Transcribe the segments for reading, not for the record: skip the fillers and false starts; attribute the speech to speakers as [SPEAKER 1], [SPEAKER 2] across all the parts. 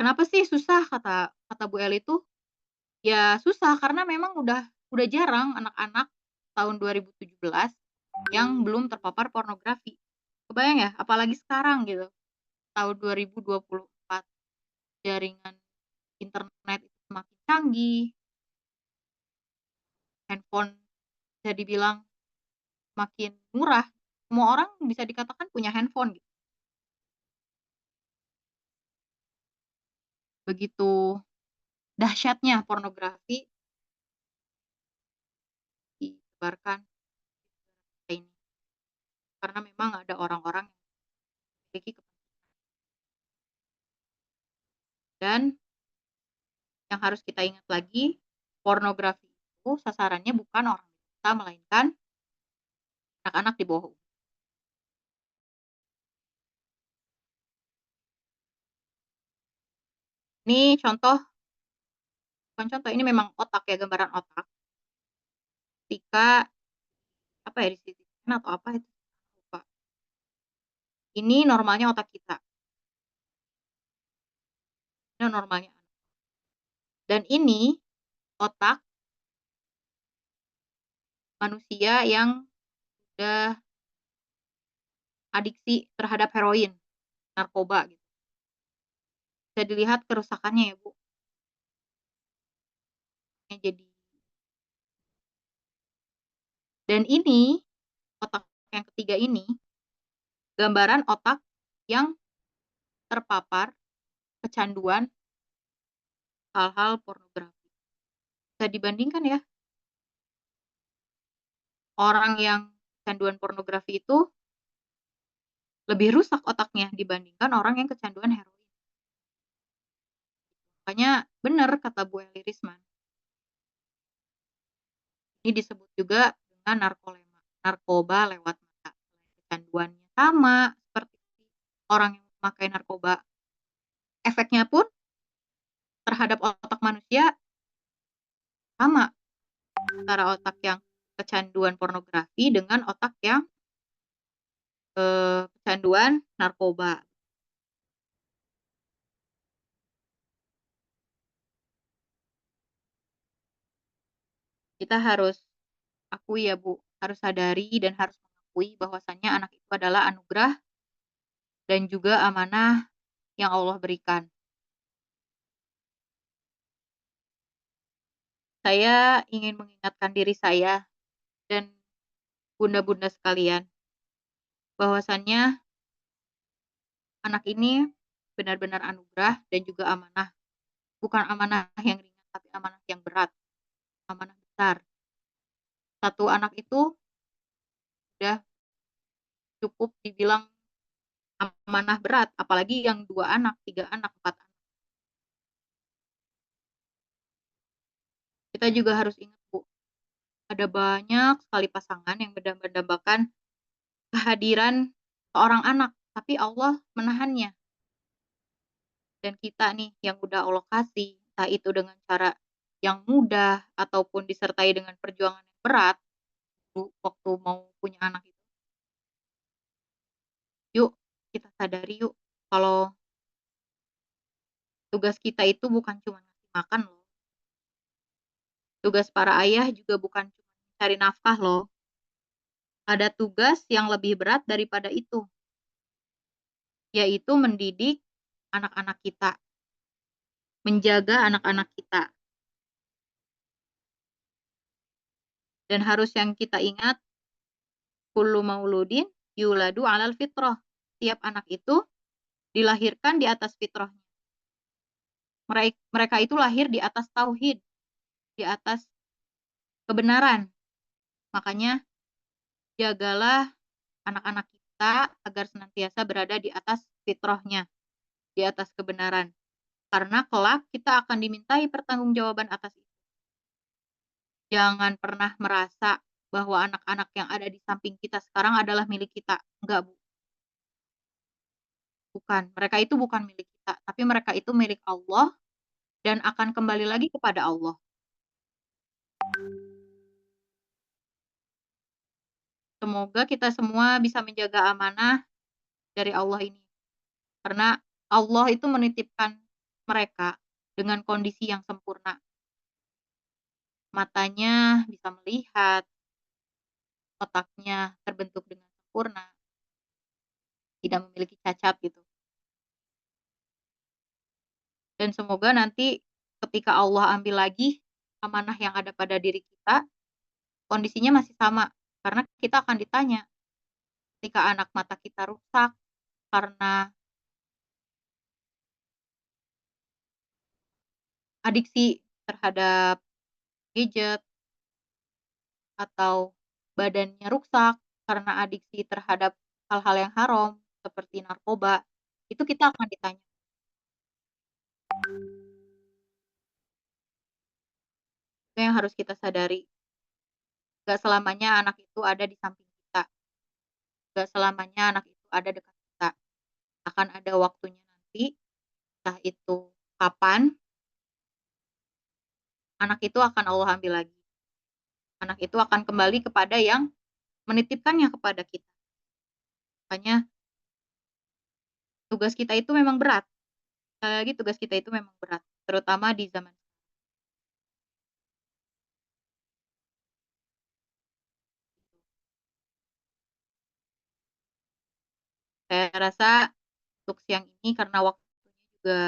[SPEAKER 1] Kenapa sih susah kata kata Bu Eli tuh, ya susah karena memang udah jarang anak-anak tahun 2017 yang belum terpapar pornografi. Kebayang ya, apalagi sekarang gitu, tahun 2024 jaringan internet itu semakin canggih, handphone bisa dibilang makin murah, semua orang bisa dikatakan punya handphone gitu. Begitu dahsyatnya pornografi disebarkan ini, karena memang ada orang-orang yang memiliki dan yang harus kita ingat lagi, pornografi itu sasarannya bukan orang dewasa melainkan anak-anak di bawah umur. Ini contoh bukan contoh, ini memang otak ya, gambaran otak ketika apa ya, disisihkan atau apa itu, lupa. Ini normalnya otak kita, ini normalnya anak. Dan ini otak manusia yang udah adiksi terhadap heroin, narkoba gitu. Bisa dilihat kerusakannya ya, Bu, yang jadi dan ini, otak yang ketiga ini, gambaran otak yang terpapar kecanduan hal-hal pornografi. Bisa dibandingkan ya, orang yang kecanduan pornografi itu lebih rusak otaknya dibandingkan orang yang kecanduan heroin. Makanya benar kata Bu Eli Risman, ini disebut juga dengan narkoba lewat mata. Kecanduannya sama seperti orang yang memakai narkoba, efeknya pun terhadap otak manusia sama, antara otak yang kecanduan pornografi dengan otak yang kecanduan narkoba. Kita harus akui ya Bu, harus sadari dan harus mengakui bahwasannya anak itu adalah anugerah dan juga amanah yang Allah berikan. Saya ingin mengingatkan diri saya dan bunda-bunda sekalian, bahwasannya anak ini benar-benar anugerah dan juga amanah. Bukan amanah yang ringan, tapi amanah yang berat, amanah besar. Satu anak itu udah cukup dibilang amanah berat, apalagi yang 2 anak, 3 anak, 4 anak. Kita juga harus ingat Bu, ada banyak sekali pasangan yang mendambakan kehadiran seorang anak, tapi Allah menahannya. Dan kita nih yang udah Allah kasih, entah itu dengan cara yang mudah ataupun disertai dengan perjuangan yang berat, waktu mau punya anak itu. Yuk, kita sadari yuk, kalau tugas kita itu bukan cuma ngasih makan loh. Tugas para ayah juga bukan cuma cari nafkah loh. Ada tugas yang lebih berat daripada itu, yaitu mendidik anak-anak kita, menjaga anak-anak kita. Dan harus yang kita ingat, kullu mauludin yuladu 'alal fitrah. Tiap anak itu dilahirkan di atas fitrahnya. Mereka itu lahir di atas tauhid, di atas kebenaran. Makanya jagalah anak-anak kita agar senantiasa berada di atas fitrahnya, di atas kebenaran. Karena kelak kita akan dimintai pertanggungjawaban atas itu. Jangan pernah merasa bahwa anak-anak yang ada di samping kita sekarang adalah milik kita. Enggak, Bu. Bukan. Mereka itu bukan milik kita, tapi mereka itu milik Allah dan akan kembali lagi kepada Allah. Semoga kita semua bisa menjaga amanah dari Allah ini. Karena Allah itu menitipkan mereka dengan kondisi yang sempurna. Matanya bisa melihat, otaknya terbentuk dengan sempurna, tidak memiliki cacat gitu. Dan semoga nanti ketika Allah ambil lagi amanah yang ada pada diri kita, kondisinya masih sama. Karena kita akan ditanya ketika anak mata kita rusak karena adiksi terhadap gadget atau badannya rusak karena adiksi terhadap hal-hal yang haram seperti narkoba, itu kita akan ditanya. Itu yang harus kita sadari. Gak selamanya anak itu ada di samping kita. Gak selamanya anak itu ada dekat kita. Akan ada waktunya nanti, entah itu kapan, anak itu akan Allah ambil lagi. Anak itu akan kembali kepada yang menitipkannya kepada kita. Makanya tugas kita itu memang berat. Sekali lagi tugas kita itu memang berat, terutama di zaman saya rasa untuk siang ini karena waktunya juga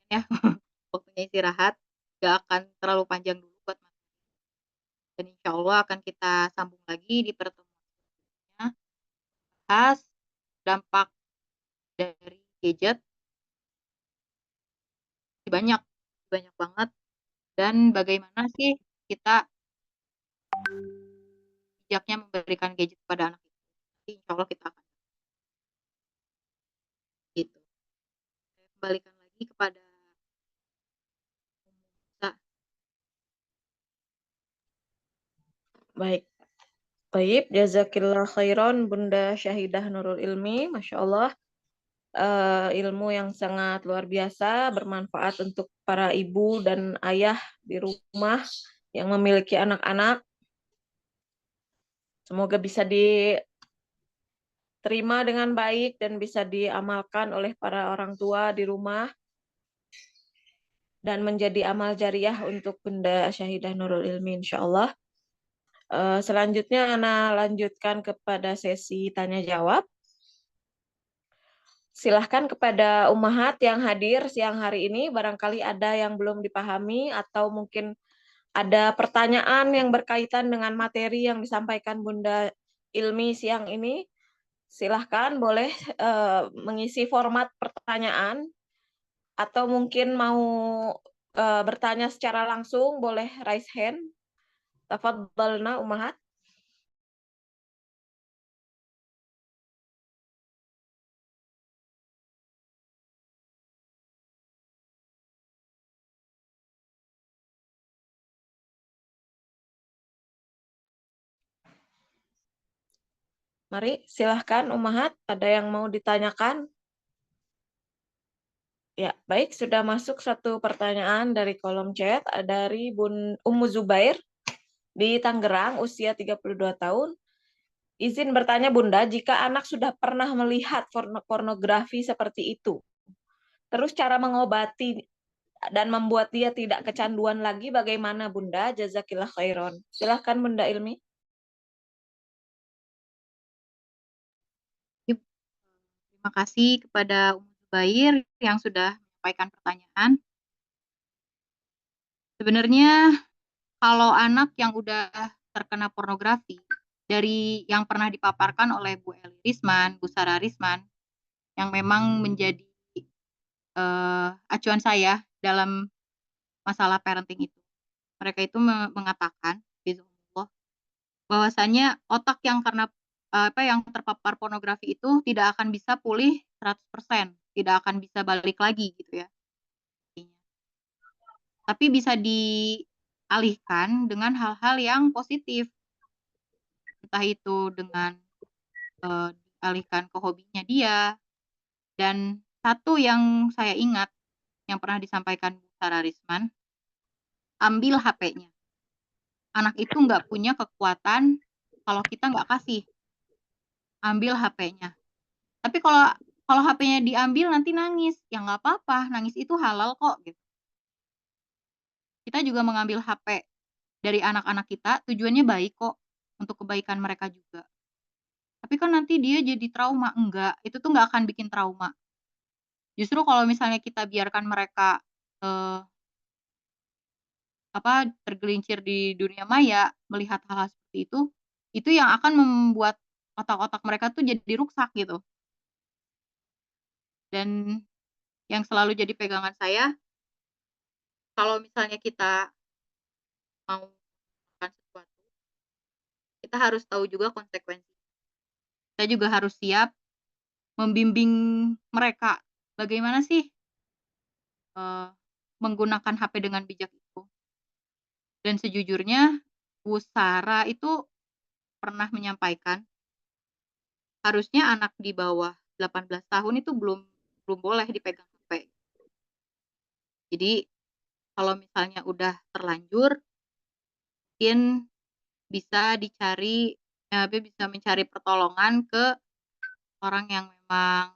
[SPEAKER 1] ya waktunya istirahat, gak akan terlalu panjang dulu buat Mas. Dan insya Allah akan kita sambung lagi di pertemuan selanjutnya, bahas dampak dari gadget banyak banyak banget dan bagaimana sih kita bijaknya memberikan gadget kepada anak itu. Nanti insya Allah kita akan gitu. Saya kembalikan lagi kepada Musa.
[SPEAKER 2] Baik, baik, jazakillah khairan Bunda Syahidah Nurul Ilmi, Masya Allah. Ilmu yang sangat luar biasa, bermanfaat untuk para ibu dan ayah di rumah yang memiliki anak-anak. Semoga bisa diterima dengan baik dan bisa diamalkan oleh para orang tua di rumah dan menjadi amal jariah untuk Bunda Syahidah Nurul Ilmi, insya Allah. Selanjutnya, Ana lanjutkan kepada sesi tanya jawab. Silahkan kepada ummahat yang hadir siang hari ini, barangkali ada yang belum dipahami atau mungkin ada pertanyaan yang berkaitan dengan materi yang disampaikan Bunda Ilmi siang ini. Silahkan boleh mengisi format pertanyaan atau mungkin mau bertanya secara langsung, boleh raise hand. Tafadhalna ummahat. Mari, silahkan ummahat, ada yang mau ditanyakan? Ya, baik, sudah masuk satu pertanyaan dari kolom chat, dari Bun Ummu Zubair di Tangerang, usia 32 tahun. Izin bertanya Bunda, jika anak sudah pernah melihat pornografi seperti itu, terus cara mengobati dan membuat dia tidak kecanduan lagi bagaimana Bunda? Jazakillah khairon. Silahkan Bunda Ilmi.
[SPEAKER 1] Terima kasih kepada Ummu Zubair yang sudah menyampaikan pertanyaan. Sebenarnya kalau anak yang udah terkena pornografi dari yang pernah dipaparkan oleh Bu Eli Risman, Bu Sarah Risman, yang memang menjadi acuan saya dalam masalah parenting itu. Mereka itu mengatakan, bizumullah, bahwasanya otak yang karena yang terpapar pornografi itu tidak akan bisa pulih 100%, tidak akan bisa balik lagi gitu ya. Tapi bisa dialihkan dengan hal-hal yang positif. Entah itu dengan dialihkan ke hobinya dia. Dan satu yang saya ingat yang pernah disampaikan Bu Sarah Risman, ambil HP-nya. Anak itu nggak punya kekuatan kalau kita nggak kasih, ambil HP-nya. Tapi kalau kalau HP-nya diambil nanti nangis, ya nggak apa-apa, nangis itu halal kok gitu. Kita juga mengambil HP dari anak-anak kita tujuannya baik kok, untuk kebaikan mereka juga. Tapi kan nanti dia jadi trauma, enggak, itu tuh nggak akan bikin trauma. Justru kalau misalnya kita biarkan mereka, eee, tergelincir di dunia maya, melihat hal-hal seperti itu yang akan membuat otak-otak mereka tuh jadi rusak gitu. Dan yang selalu jadi pegangan saya, kalau misalnya kita mau melakukan sesuatu, kita harus tahu juga konsekuensi. Kita juga harus siap membimbing mereka, bagaimana sih, eee, menggunakan HP dengan bijak itu. Dan sejujurnya, Bu Sara itu pernah menyampaikan, harusnya anak di bawah 18 tahun itu belum belum boleh dipegang HP. Jadi, kalau misalnya udah terlanjur, mungkin bisa dicari bisa mencari pertolongan ke orang yang memang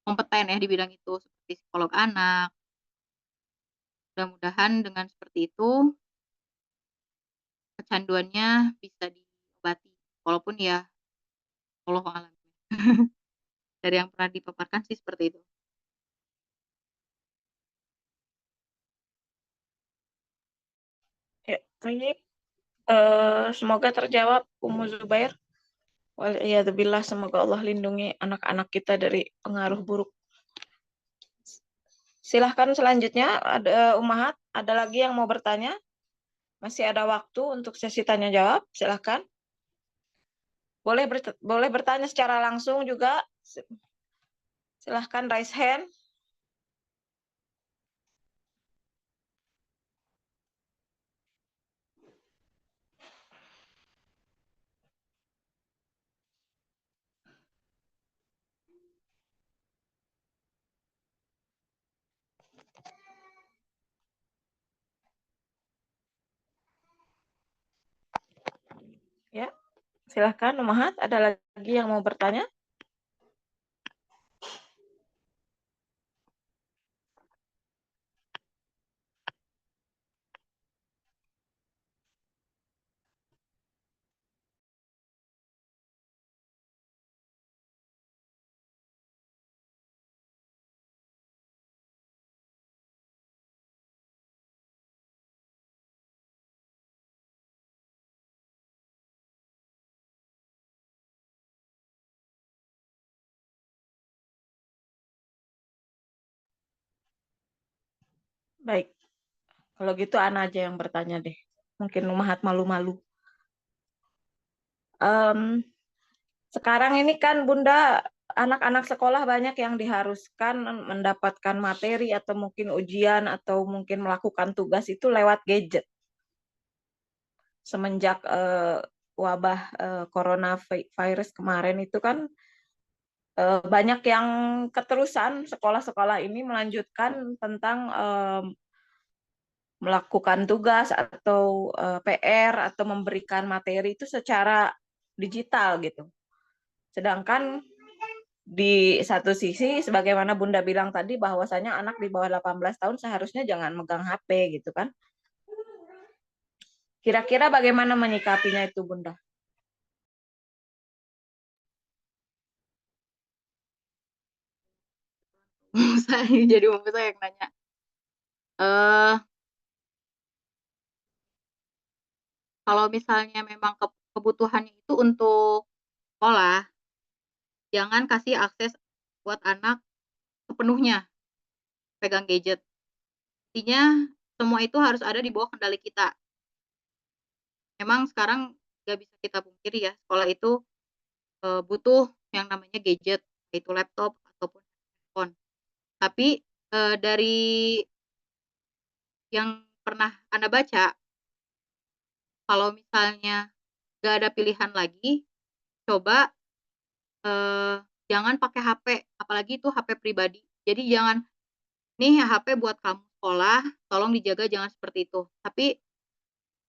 [SPEAKER 1] kompeten ya di bidang itu, seperti psikolog anak. Mudah-mudahan dengan seperti itu, kecanduannya bisa diobati. Walaupun ya wallahu a'lam. Dari yang pernah dipaparkan sih seperti itu.
[SPEAKER 2] Ya, baik. Semoga terjawab Ummu Zubair. Waliyadzubillah, semoga Allah lindungi anak-anak kita dari pengaruh buruk. Silahkan selanjutnya, ada Ummahat, ada lagi yang mau bertanya? Masih ada waktu untuk sesi tanya jawab, silahkan. Boleh bertanya secara langsung juga. Silahkan raise hand. Ya, silahkan Ummahat, ada lagi yang mau bertanya? Baik, kalau gitu Ana aja yang bertanya deh. Mungkin Ummahat malu-malu. Em, Sekarang ini kan Bunda, anak-anak sekolah banyak yang diharuskan mendapatkan materi atau mungkin ujian atau mungkin melakukan tugas itu lewat gadget. Semenjak wabah coronavirus kemarin itu kan banyak yang keterusan sekolah-sekolah ini melanjutkan tentang melakukan tugas atau PR atau memberikan materi itu secara digital gitu. Sedangkan di satu sisi, sebagaimana Bunda bilang tadi, bahwasanya anak di bawah 18 tahun seharusnya jangan megang HP gitu kan. Kira-kira bagaimana menyikapinya itu Bunda?
[SPEAKER 1] Saya jadi umum saya yang nanya. Eh, kalau misalnya memang kebutuhannya itu untuk sekolah, jangan kasih akses buat anak sepenuhnya pegang gadget. Intinya semua itu harus ada di bawah kendali kita. Memang sekarang nggak bisa kita pungkiri ya, sekolah itu butuh yang namanya gadget, yaitu laptop ataupun handphone. Tapi dari yang pernah Anda baca, kalau misalnya nggak ada pilihan lagi, coba jangan pakai HP, apalagi itu HP pribadi. Jadi jangan, "Nih ya HP buat kamu sekolah, tolong dijaga," jangan seperti itu. Tapi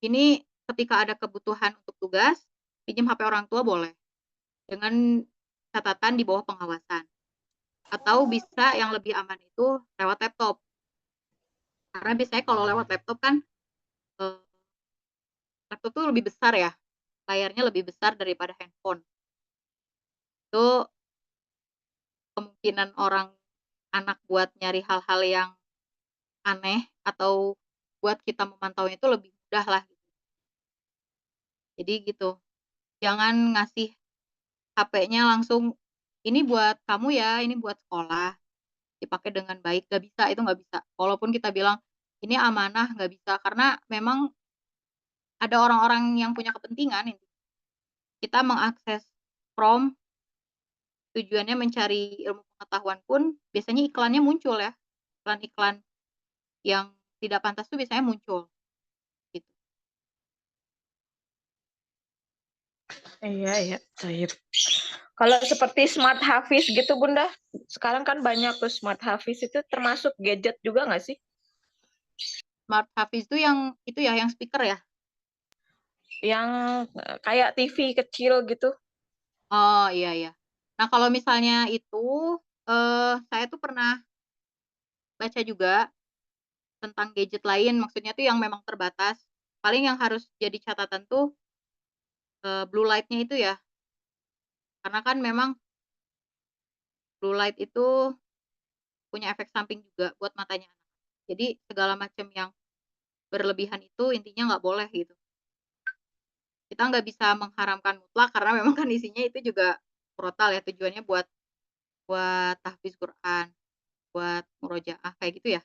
[SPEAKER 1] ini ketika ada kebutuhan untuk tugas, pinjam HP orang tua boleh. Dengan catatan di bawah pengawasan. Atau bisa yang lebih aman itu lewat laptop. Karena biasanya kalau lewat laptop kan laptop tuh lebih besar ya, layarnya lebih besar daripada handphone. Itu kemungkinan anak buat nyari hal-hal yang aneh atau buat kita memantau itu lebih mudah lah. Jadi gitu, jangan ngasih HP-nya langsung, ini buat kamu ya, ini buat sekolah, dipakai dengan baik. Gak bisa, itu gak bisa. Walaupun kita bilang, ini amanah, gak bisa. Karena memang ada orang-orang yang punya kepentingan. Kita mengakses Chrome, tujuannya mencari ilmu pengetahuan pun, biasanya iklannya muncul ya. Iklan-iklan yang tidak pantas tuh biasanya muncul. Gitu.
[SPEAKER 2] Iya, iya. Kalau seperti smart hafiz gitu, Bunda, sekarang kan banyak tuh smart hafiz itu termasuk gadget juga nggak sih?
[SPEAKER 1] Smart hafiz itu yang speaker ya?
[SPEAKER 2] Yang kayak TV kecil gitu.
[SPEAKER 1] Oh iya iya. Nah kalau misalnya itu, saya tuh pernah baca juga tentang gadget lain, maksudnya tuh yang memang terbatas. Paling yang harus jadi catatan tuh blue light-nya itu ya, karena kan memang blue light itu punya efek samping juga buat matanya anak. Jadi segala macam yang berlebihan itu intinya nggak boleh gitu. Kita nggak bisa mengharamkan mutlak karena memang kan isinya itu juga murotal ya, tujuannya buat buat tahfiz Quran, buat murojaah kayak gitu ya.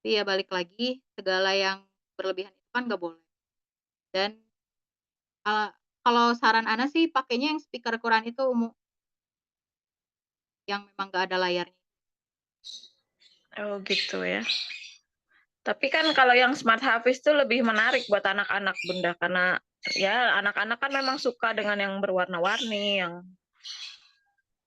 [SPEAKER 1] Tapi ya balik lagi, segala yang berlebihan itu kan nggak boleh. Dan kalau saran Ana sih pakainya yang speaker Quran itu yang memang nggak ada layarnya.
[SPEAKER 2] Oh gitu ya. Tapi kan kalau yang smart hafiz itu lebih menarik buat anak-anak, Bunda, karena ya anak-anak kan memang suka dengan yang berwarna-warni, yang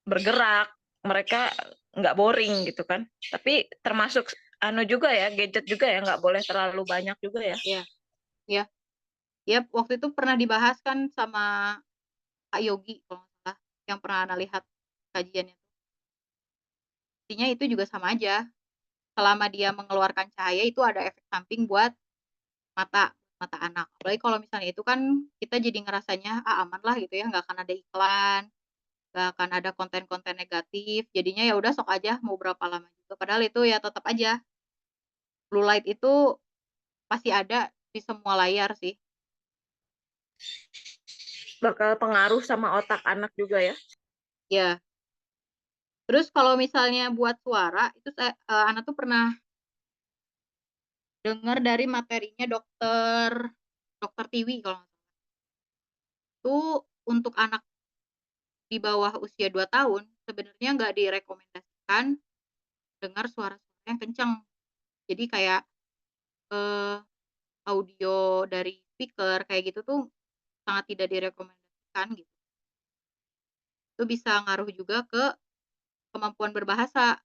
[SPEAKER 2] bergerak, mereka nggak boring gitu kan. Tapi termasuk anu juga ya, gadget juga ya, nggak boleh terlalu banyak juga ya.
[SPEAKER 1] Iya, iya. Ya, waktu itu pernah dibahas kan sama Kak Yogi kalau nggak salah, yang pernah Ana lihat kajiannya. Intinya itu juga sama aja. Selama dia mengeluarkan cahaya itu ada efek samping buat mata mata anak. Apalagi kalau misalnya itu kan kita jadi ngerasanya aman lah gitu ya, nggak akan ada iklan, nggak akan ada konten-konten negatif. Jadinya ya udah sok aja mau berapa lama juga. Padahal itu ya tetap aja blue light itu pasti ada di semua layar sih.
[SPEAKER 2] Bakal pengaruh sama otak anak juga ya.
[SPEAKER 1] Ya. Terus kalau misalnya buat suara itu Ana tuh pernah dengar dari materinya dokter dokter Tiwi kalau nggak salah. Itu untuk anak di bawah usia 2 tahun sebenarnya nggak direkomendasikan dengar suara-suara yang kencang. Jadi kayak eh, audio dari speaker kayak gitu tuh sangat tidak direkomendasikan gitu. Itu bisa ngaruh juga ke kemampuan berbahasa.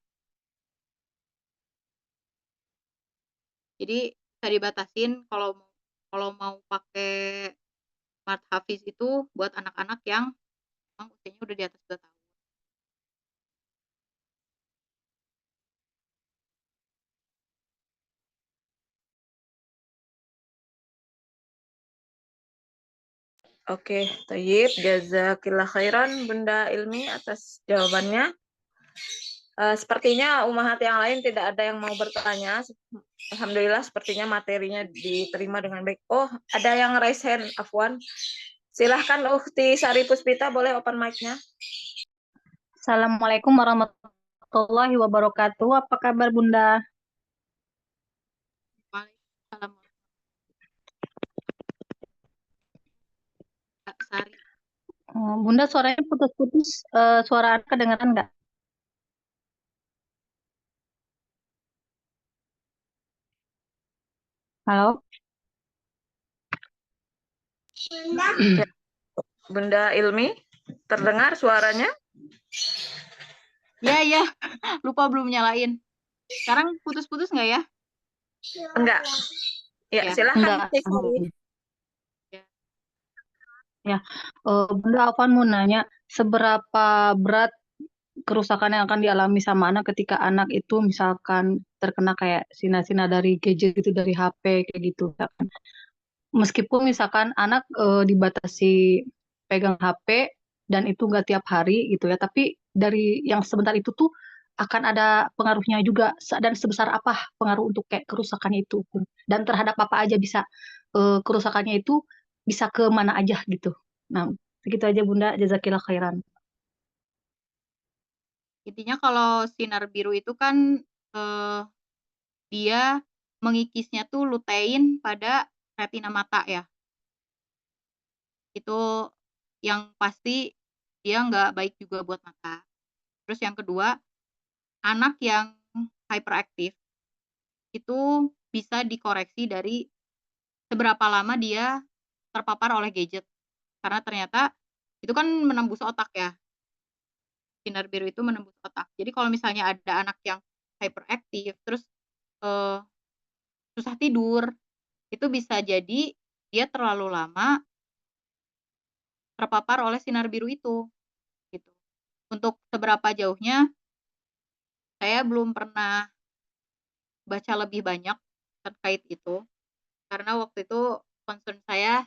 [SPEAKER 1] Jadi bisa dibatasin kalau kalau mau pakai smart hafiz itu buat anak-anak yang memang usianya udah di atas 2 tahun.
[SPEAKER 2] Oke, Tayyib, jazakillah khairan Bunda Ilmi atas jawabannya. Sepertinya umahat yang lain tidak ada yang mau bertanya. Alhamdulillah sepertinya materinya diterima dengan baik. Oh, ada yang raise hand, Afwan. Silahkan Ukti Sari Puspita, boleh open mic-nya.
[SPEAKER 3] Assalamualaikum warahmatullahi wabarakatuh. Apa kabar Bunda?
[SPEAKER 1] Waalaikumsalam. Kak Sari.
[SPEAKER 3] Bunda suaranya putus-putus. Suara Anda kedengaran nggak? Halo?
[SPEAKER 2] Bunda Ilmi, terdengar suaranya?
[SPEAKER 1] Ya, ya. Lupa belum nyalain. Sekarang putus-putus nggak ya?
[SPEAKER 2] Enggak. Ya,
[SPEAKER 1] Ya.
[SPEAKER 2] silahkan.
[SPEAKER 3] Enggak.
[SPEAKER 1] Ya.
[SPEAKER 3] Ya, Bunda Afwan mau nanya, seberapa berat kerusakan yang akan dialami sama anak ketika anak itu misalkan terkena kayak sinar-sinar dari gadget gitu, dari HP kayak gitu. Meskipun misalkan anak dibatasi pegang HP dan itu nggak tiap hari gitu ya, tapi dari yang sebentar itu tuh akan ada pengaruhnya juga dan sebesar apa pengaruh untuk kayak kerusakannya itu pun dan terhadap apa aja bisa kerusakannya itu bisa ke mana aja gitu. Nah, segitu aja Bunda, jazakillah khairan.
[SPEAKER 1] Intinya kalau sinar biru itu kan dia mengikisnya tuh lutein pada retina mata ya. Itu yang pasti dia nggak baik juga buat mata. Terus yang kedua, anak yang hyperaktif itu bisa dikoreksi dari seberapa lama dia terpapar oleh gadget. Karena ternyata itu kan menembus otak ya. Sinar biru itu menembus otak. Jadi kalau misalnya ada anak yang hyperaktif terus eh, susah tidur, itu bisa jadi dia terlalu lama terpapar oleh sinar biru itu gitu. Untuk seberapa jauhnya saya belum pernah baca lebih banyak terkait itu karena waktu itu concern saya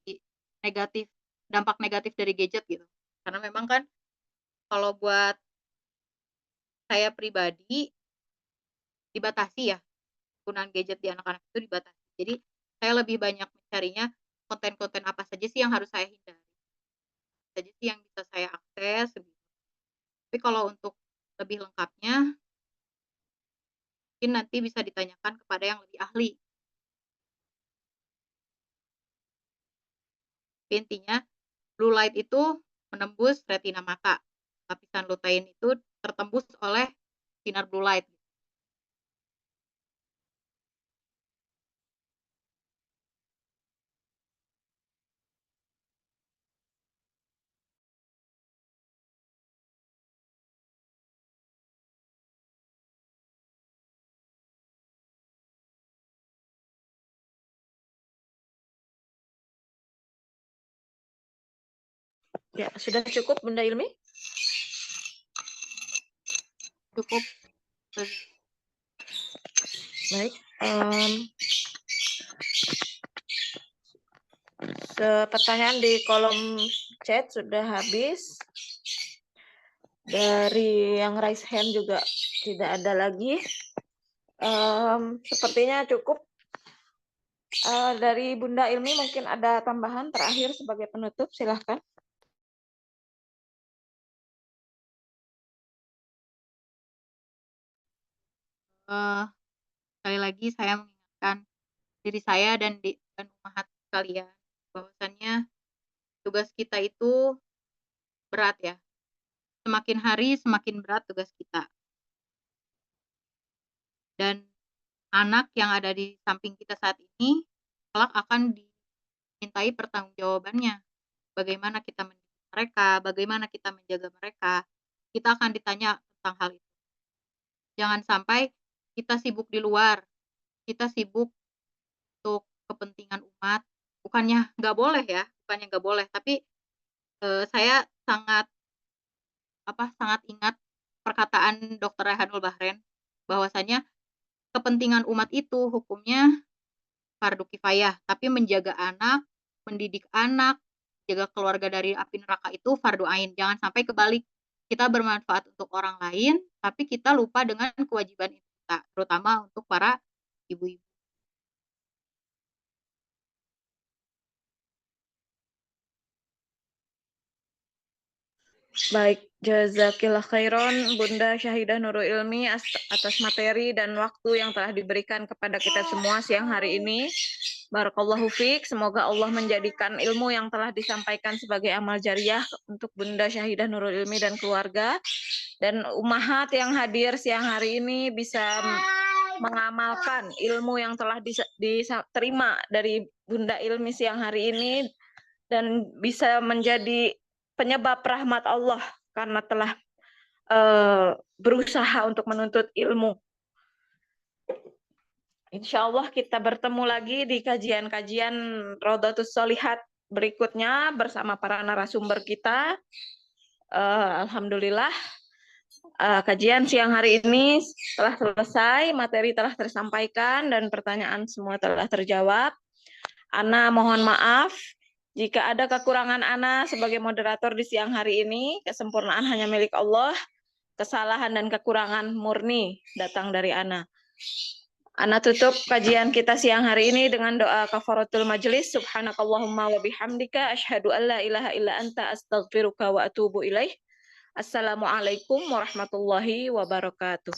[SPEAKER 1] di negatif dampak negatif dari gadget gitu. Karena memang kan kalau buat saya pribadi dibatasi ya penggunaan gadget di anak-anak itu dibatasi. Jadi saya lebih banyak mencarinya konten-konten apa saja sih yang harus saya hindari, saja sih yang bisa saya akses. Tapi kalau untuk lebih lengkapnya mungkin nanti bisa ditanyakan kepada yang lebih ahli. Intinya blue light itu menembus retina mata. Lapisan lutein itu tertembus oleh sinar blue light.
[SPEAKER 2] Ya, sudah cukup Bunda Ilmi?
[SPEAKER 1] Cukup.
[SPEAKER 2] Baik. Pertanyaan di kolom chat sudah habis. Dari yang raise hand juga tidak ada lagi. Sepertinya cukup. Dari Bunda Ilmi mungkin ada tambahan terakhir sebagai penutup, silahkan.
[SPEAKER 1] Sekali lagi saya mengingatkan diri saya dan umat sekalian bahwasannya tugas kita itu berat ya. Semakin hari semakin berat tugas kita. Dan anak yang ada di samping kita saat ini kelak akan dimintai pertanggungjawabannya. Bagaimana kita mendidik mereka, bagaimana kita menjaga mereka. Kita akan ditanya tentang hal itu. Jangan sampai kita sibuk di luar, kita sibuk untuk kepentingan umat. Bukannya nggak boleh ya, bukannya nggak boleh, tapi saya sangat sangat ingat perkataan Dr. Rehanul Bahren bahwasanya kepentingan umat itu hukumnya fardu kifayah, tapi menjaga anak, mendidik anak, jaga keluarga dari api neraka itu fardu ain. Jangan sampai kebalik. Kita bermanfaat untuk orang lain, tapi kita lupa dengan kewajiban kita, terutama untuk para ibu-ibu.
[SPEAKER 2] Baik, jazakillah khairon Bunda Syahidah Nurul Ilmi atas materi dan waktu yang telah diberikan kepada kita semua siang hari ini. Barakallahu fiik, semoga Allah menjadikan ilmu yang telah disampaikan sebagai amal jariah untuk Bunda Syahidah Nurul Ilmi dan keluarga, dan ummahat yang hadir siang hari ini bisa mengamalkan ilmu yang telah diterima dari Bunda Ilmi siang hari ini dan bisa menjadi penyebab rahmat Allah karena telah berusaha untuk menuntut ilmu. Insya Allah kita bertemu lagi di kajian-kajian Rodatus Solihat berikutnya bersama para narasumber kita. Alhamdulillah, kajian siang hari ini telah selesai, materi telah tersampaikan, dan pertanyaan semua telah terjawab. Ana mohon maaf jika ada kekurangan Ana sebagai moderator di siang hari ini. Kesempurnaan hanya milik Allah. Kesalahan dan kekurangan murni datang dari Ana. Ana tutup kajian kita siang hari ini dengan doa kafaratul majelis. Subhanakallahumma wa bihamdika asyhadu an la ilaha illa anta astaghfiruka wa atubu ilaih. Assalamualaikum warahmatullahi wabarakatuh.